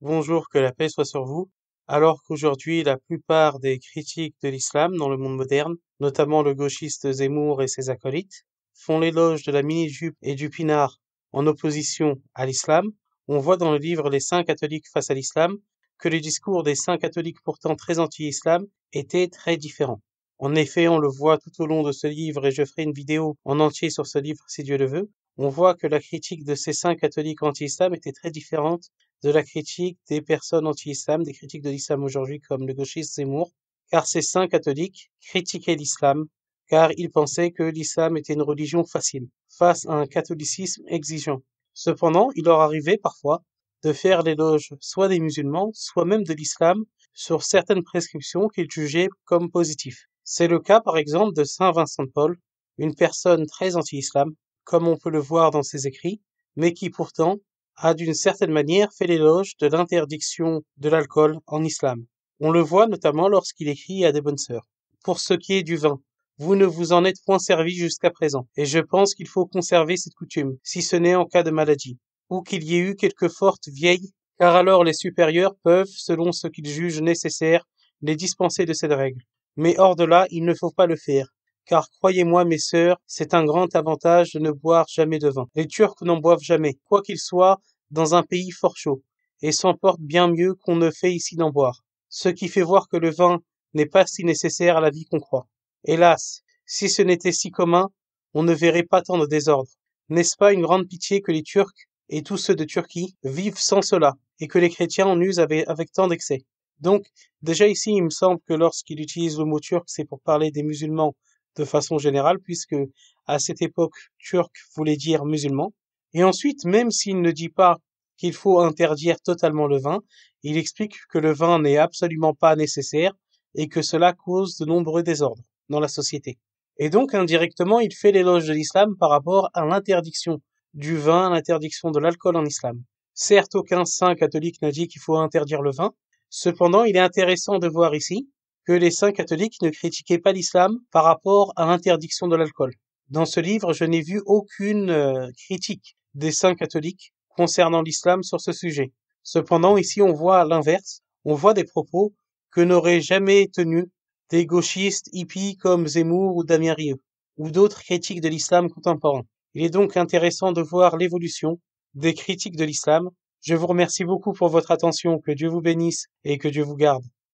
Bonjour, que la paix soit sur vous. Alors qu'aujourd'hui, la plupart des critiques de l'islam dans le monde moderne, notamment le gauchiste Zemmour et ses acolytes, font l'éloge de la mini-jupe et du pinard en opposition à l'islam, on voit dans le livre Les saints catholiques face à l'islam que les discours des saints catholiques pourtant très anti-islam étaient très différents. En effet, on le voit tout au long de ce livre et je ferai une vidéo en entier sur ce livre si Dieu le veut. On voit que la critique de ces saints catholiques anti-islam était très différente de la critique des personnes anti-islam, des critiques de l'islam aujourd'hui comme le gauchiste Zemmour, car ces saints catholiques critiquaient l'islam, car ils pensaient que l'islam était une religion facile, face à un catholicisme exigeant. Cependant, il leur arrivait parfois de faire l'éloge soit des musulmans, soit même de l'islam, sur certaines prescriptions qu'ils jugeaient comme positives. C'est le cas par exemple de Saint Vincent de Paul, une personne très anti-islam, comme on peut le voir dans ses écrits, mais qui pourtant a d'une certaine manière fait l'éloge de l'interdiction de l'alcool en islam. On le voit notamment lorsqu'il écrit à des bonnes sœurs. Pour ce qui est du vin, vous ne vous en êtes point servi jusqu'à présent, et je pense qu'il faut conserver cette coutume, si ce n'est en cas de maladie, ou qu'il y ait eu quelque forte vieille, car alors les supérieurs peuvent, selon ce qu'ils jugent nécessaire, les dispenser de cette règle. Mais hors de là, il ne faut pas le faire, car croyez-moi, mes sœurs, c'est un grand avantage de ne boire jamais de vin. Les Turcs n'en boivent jamais, quoi qu'ils soient dans un pays fort chaud, et s'en portent bien mieux qu'on ne fait ici d'en boire. Ce qui fait voir que le vin n'est pas si nécessaire à la vie qu'on croit. Hélas, si ce n'était si commun, on ne verrait pas tant de désordre. N'est-ce pas une grande pitié que les Turcs, et tous ceux de Turquie, vivent sans cela, et que les chrétiens en usent avec tant d'excès? Donc, déjà ici, il me semble que lorsqu'il utilise le mot turc, c'est pour parler des musulmans de façon générale, puisque à cette époque, turc voulait dire musulman. Et ensuite, même s'il ne dit pas qu'il faut interdire totalement le vin, il explique que le vin n'est absolument pas nécessaire et que cela cause de nombreux désordres dans la société. Et donc, indirectement, il fait l'éloge de l'islam par rapport à l'interdiction du vin, à l'interdiction de l'alcool en islam. Certes, aucun saint catholique n'a dit qu'il faut interdire le vin. Cependant, il est intéressant de voir ici que les saints catholiques ne critiquaient pas l'islam par rapport à l'interdiction de l'alcool. Dans ce livre, je n'ai vu aucune critique des saints catholiques concernant l'islam sur ce sujet. Cependant, ici, on voit l'inverse. On voit des propos que n'auraient jamais tenus des gauchistes hippies comme Zemmour ou Damien Rieu, ou d'autres critiques de l'islam contemporain. Il est donc intéressant de voir l'évolution des critiques de l'islam. Je vous remercie beaucoup pour votre attention, que Dieu vous bénisse et que Dieu vous garde.